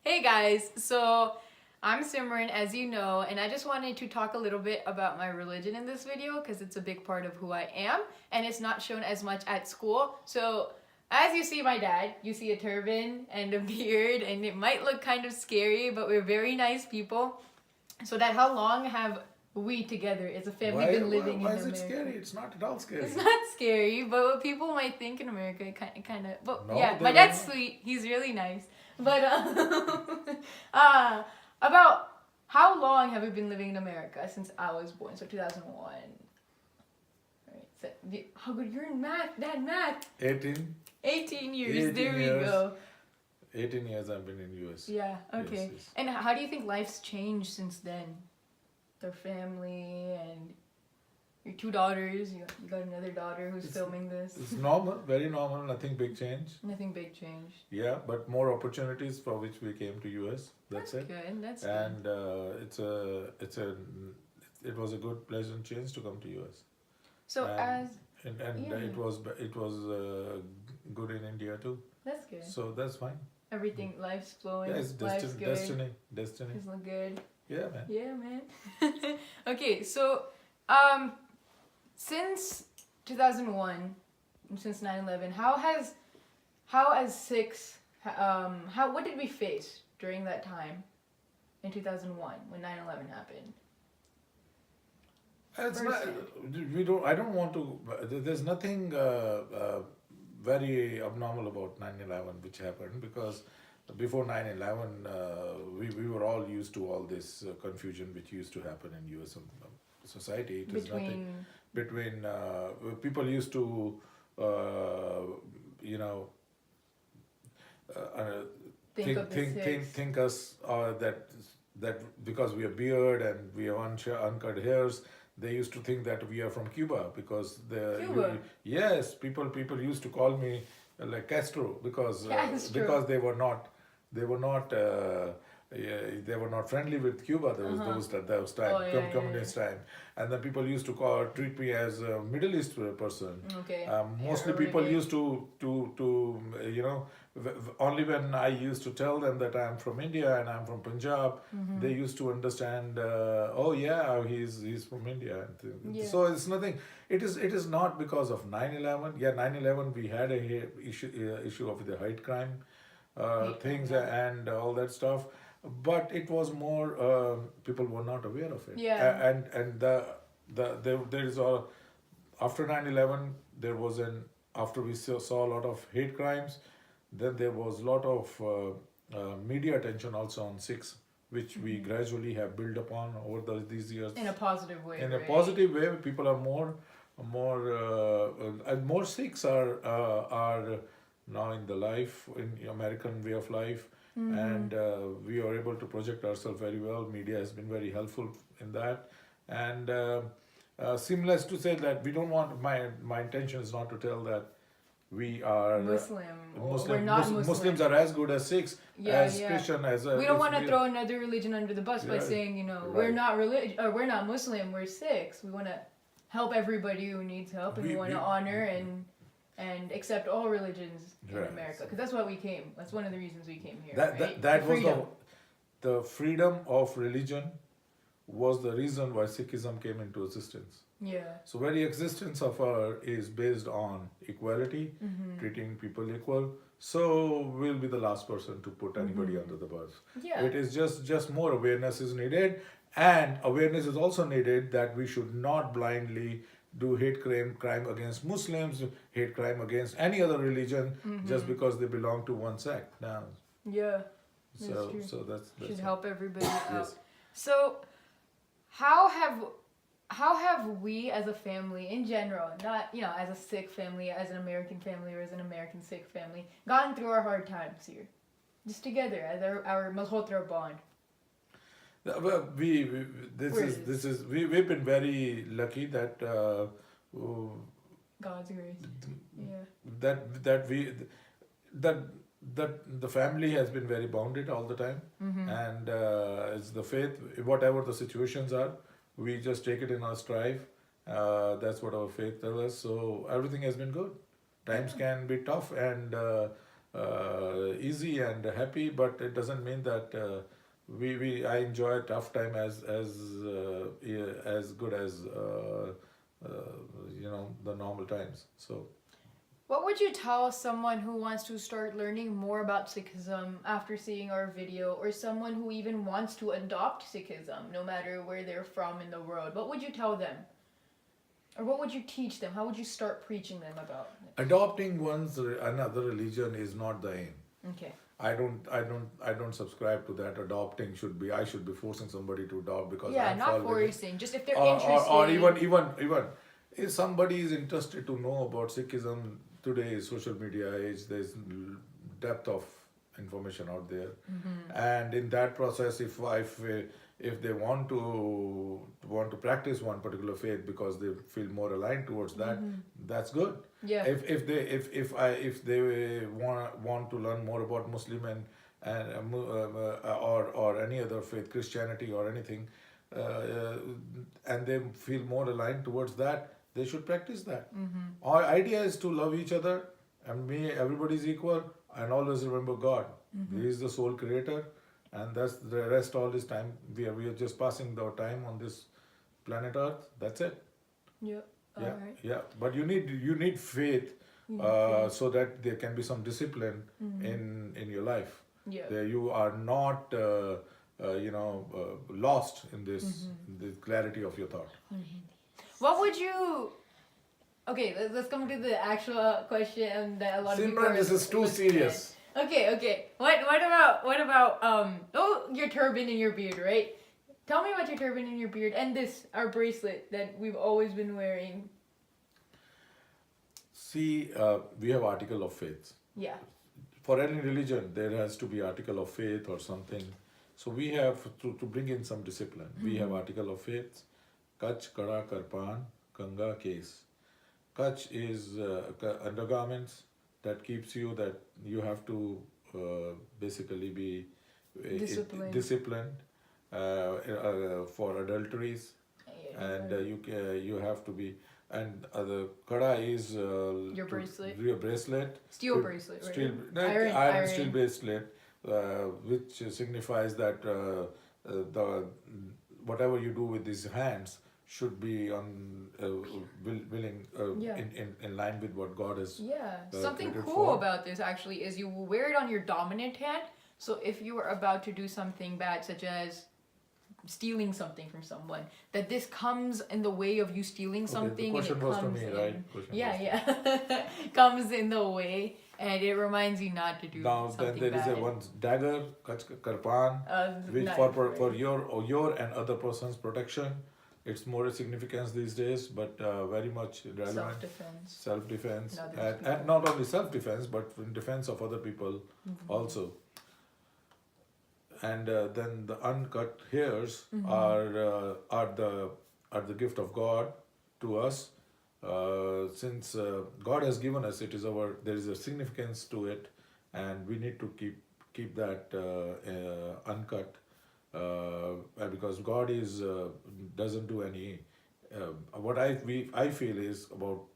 Hey guys, so I'm Simran, as you know, and I just wanted to talk a little bit about my religion in this video because it's a big part of who I am and it's not shown as much at school. So, as you see my dad, you see a turban and a beard, and it might look kind of scary, but we're very nice people. So, that how long have we together as a family been living Why in is it America? scary? It's not at all scary. It's not scary, but what people might think in America, it kind of. Well, No, yeah, they my will dad's not. sweet. He's really nice. But about how long have we been living in America since I was born? So 2001. Right. So, how good you're in math, Dad? Math. 18, 18 years. 18 There we years. go. 18 years I've been in US. Yeah. Okay. Yes, yes. And how do you think life's changed since then? Their family and your two daughters. You got another daughter who's filming this. It's normal, very normal, nothing big change. Nothing big changed. Yeah, but more opportunities for which we came to US. That's it. Good. That's And good. it was a good pleasant change to come to US. So and- as And Yeah. it was good in India too. that's good. So that's fine. Everything, life's flowing. Yeah, it's life's good. destiny. Things look good. Yeah, man. Yeah, man. Okay, so since 2001, since 9/11, how as six how what did we face during that time in 2001 when 9/11 happened? It's First not, we don't. I don't want to. There's nothing very abnormal about 9/11 which happened because before 9/11 we were all used to all this confusion which used to happen in U.S. Society. It is nothing between people used to you know think of the six. think us that because we have beard and we have uncut hairs, they used to think that we are from Cuba because Cuba? yes, people used to call me like Castro because Castro. they were not yeah, they were not friendly with Cuba. Those time Oh, yeah, communist time, and then people used to treat me as a Middle East person. Okay. Mostly Yeah, people really. used to only when I used to tell them that I'm from India and I'm from Punjab, they used to understand. Oh yeah, he's from India. Yeah. So it's nothing. It is not because of 9/11. Yeah, 9/11 we had a issue of the hate crime Hate things crime, and all that stuff, but it was more people were not aware of it. Yeah. And there is a after 9/11 there was an after we saw a lot of hate crimes, then there was a lot of media attention also on Sikhs, which we gradually have built upon over these years. In a positive way. In a right? positive way, people are more Sikhs are now in the life in American way of life, and we are able to project ourselves very well. Media has been very helpful in that, and seamless to say that we don't want my intention is not to tell that we are We're not Muslim. Muslims are as good as Sikhs, as Yeah. Christian as We don't want to throw another religion under the bus by Yeah, saying, right. we're not Muslim, we're Sikhs. We want to help everybody who needs help, and we want to honor and accept all religions in Right. America, because that's why we came. That's one of the reasons we came here. That right? that was freedom. the freedom of religion was the reason why Sikhism came into existence. Yeah. So very existence of our is based on equality, treating people equal. So we'll be the last person to put anybody under the bus. Yeah. It is just more awareness is needed, and awareness is also needed that we should not blindly do hate crime against Muslims, hate crime against any other religion just because they belong to one sect. Now, Yeah. That's true. so that's Should it. help everybody out. Yes. So, how have we as a family in general, not as a Sikh family, as an American family, or as an American Sikh family, gotten through our hard times here, just together as our Malhotra bond? Well, we've been very lucky that God's grace. Yeah. that the family has been very bounded all the time, and it's the faith. Whatever the situations are, we just take it in our stride. That's what our faith tells us. So everything has been good. Times can be tough, and easy and happy, but it doesn't mean that I enjoy a tough time as good as uh, the normal times. So What would you tell someone who wants to start learning more about Sikhism after seeing our video, or someone who even wants to adopt Sikhism, no matter where they're from in the world? What would you tell them? Or what would you teach them? How would you start preaching them about it? adopting another religion is not the aim. Okay. I don't subscribe to that. Adopting I should be forcing somebody to adopt because Yeah, I'm not following it. forcing. Just if they're or, interested. or even if somebody is interested to know about Sikhism, today social media age, there's depth of information out there, and in that process, if they want to practice one particular faith because they feel more aligned towards that, that's good. Yeah. If they want to learn more about Muslim or any other faith, Christianity or anything, and they feel more aligned towards that, they should practice that. Our idea is to love each other, and everybody is equal, and always remember God. He is the sole creator, and that's the rest. All this time we are just passing our time on this planet Earth. That's it. Yeah. Yeah, Alright. yeah. But you need faith, so that there can be some discipline in your life. Yeah. There you are not lost in this the clarity of your thought. What would you? Okay, let's come to the actual question that a lot of people. Simran, this is too looking serious. at. Okay. What about your turban and your beard, right? Tell me about your turban and your beard and our bracelet that we've always been wearing. See, we have article of faith. Yeah. For any religion, there has to be article of faith or something. So we have to bring in some discipline. We have article of faith. Kach, Kada, Karpan, Kanga, Case. Kach is undergarments that keeps you, that you have to basically be disciplined for adulteries, and you have to be. And the Kada is your bracelet. Your bracelet. Steel bracelet, right? Steel, Iron. steel bracelet, which signifies that the whatever you do with these hands should be on willing in line with what God has. Yeah. Something created cool for. about this actually is you will wear it on your dominant hand. So if you are about to do something bad, such as stealing something from someone, that this comes in the way of you stealing something. The question and it was to comes me, in. right? Question was Yeah. Comes in the way, and it reminds you not to do Now something then there is bad. a one dagger, karpan, which knife, for right? your and other person's protection. It's more a significance these days, but very much relevant. Self-defense. Self-defense, And others' and not only self-defense, but in defense of other people also. And then the uncut hairs are the gift of God to us. Since God has given us, there is a significance to it, and we need to keep that uncut, because God doesn't do any. What I feel is about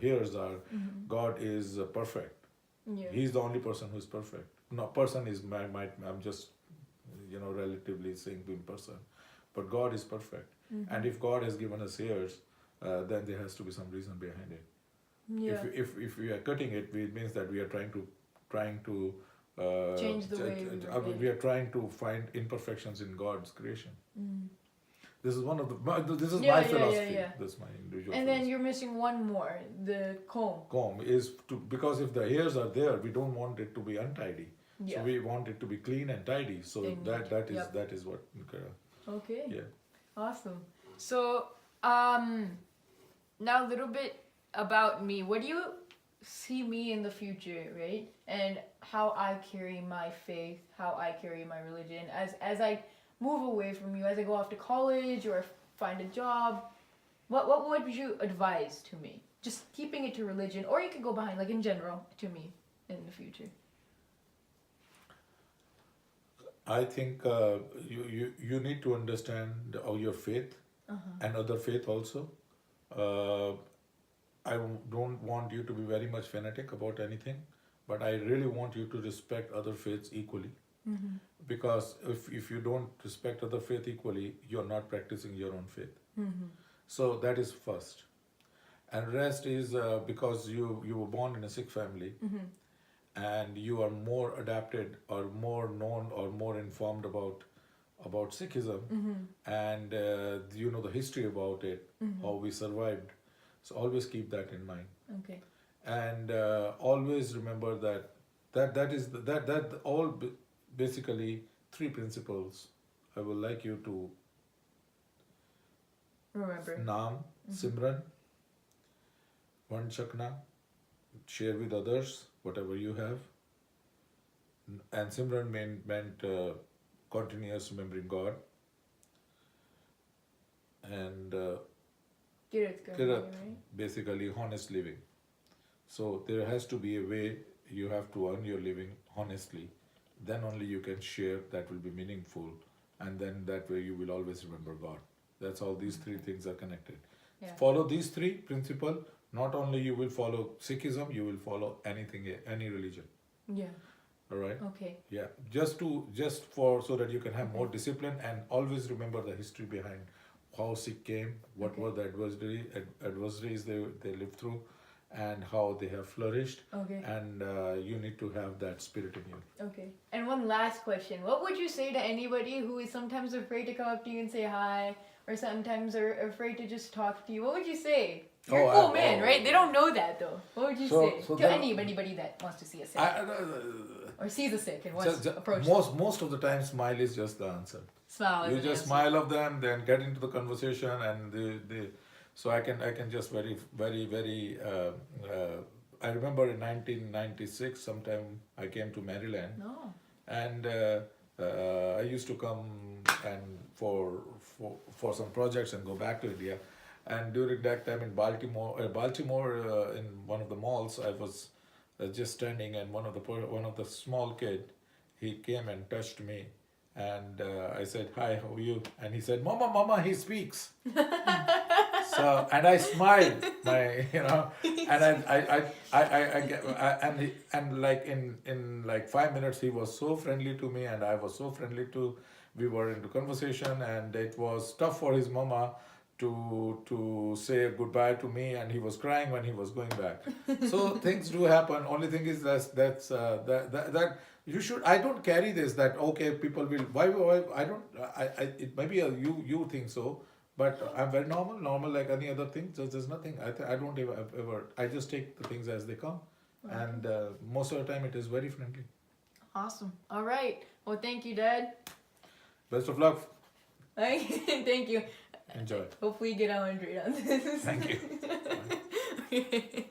hairs are God is perfect. Yeah. He's the only person who is perfect. No, person is I'm just relatively saying in person, but God is perfect. And if God has given us ears, then there has to be some reason behind it. Yeah. If we are cutting it, it means that we are trying to Change the way we are trying to find imperfections in God's creation. This is one of this is my philosophy. Yeah. This is my individual. And philosophy. then you're missing one more, the comb. Comb is because if the hairs are there, we don't want it to be untidy. Yeah. So we want it to be clean and tidy. So And that is what. Okay. Yeah. Awesome. So now a little bit about me. What do you see me in the future, right? And how I carry my faith, how I carry my religion as I move away from you, as I go off to college or find a job. What would you advise to me? Just keeping it to religion, or you could go behind, like in general, to me in the future. I think you need to understand your faith and other faith also. don't want you to be very much fanatic about anything, but I really want you to respect other faiths equally. Mm-hmm. Because if you don't respect other faith equally, you're not practicing your own faith. Mm-hmm. So that is first. And rest is because you were born in a Sikh family, Mm-hmm. and you are more adapted or more known or more informed about Sikhism, Mm-hmm. and you know the history about it, Mm-hmm. how we survived. So always keep that in mind, Okay. and always remember that all basically three principles. I would like you to Remember. Naam, Simran, one Chakna, share with others whatever you have, and Simran meant continuous remembering God, and Kirat karna, Kirat, right? basically honest living. So there has to be a way you have to earn your living honestly. Then only you can share, that will be meaningful, and then that way you will always remember God. That's all, these three things are connected. Yeah. Follow these three principles, not only you will follow Sikhism, you will follow anything, any religion. Yeah. All right? Okay. Yeah, just for so that you can have more Okay. discipline, and always remember the history behind how Sikh came, what Okay. were the adversaries they lived through, and how they have flourished, Okay. and you need to have that spirit in you. Okay. And one last question. What would you say to anybody who is sometimes afraid to come up to you and say hi, or sometimes are afraid to just talk to you? What would you say? You're a cool man, right? They don't know that though. What would you say to anybody that wants to see a Sikh or sees a Sikh and wants to approach them? Most of the time, smile is just the answer. Smile. You just smile of them, then get into the conversation, and they so I can just very I remember in 1996 sometime I came to Maryland. No. And I used to come and for some projects and go back to India. And during that time in Baltimore, in one of the malls, I was just standing, and one of the small kid, he came and touched me, and I said, "Hi, how are you?" And he said, "Mama, he speaks." So, and I smiled, and like in like 5 minutes he was so friendly to me, and I was so friendly too. We were into conversation, and it was tough for his mama to say goodbye to me, and he was crying when he was going back. So things do happen. Only thing is that you should. I don't carry this that okay people will why I don't I it maybe you think so. But I'm very normal like any other thing. So there's nothing. I don't ever. I just take the things as they come, Okay. and most of the time it is very friendly. Awesome. All right. Well, thank you, Dad. Best of luck. Thank you. Enjoy. Hopefully you get 100 on this. Thank you. Okay.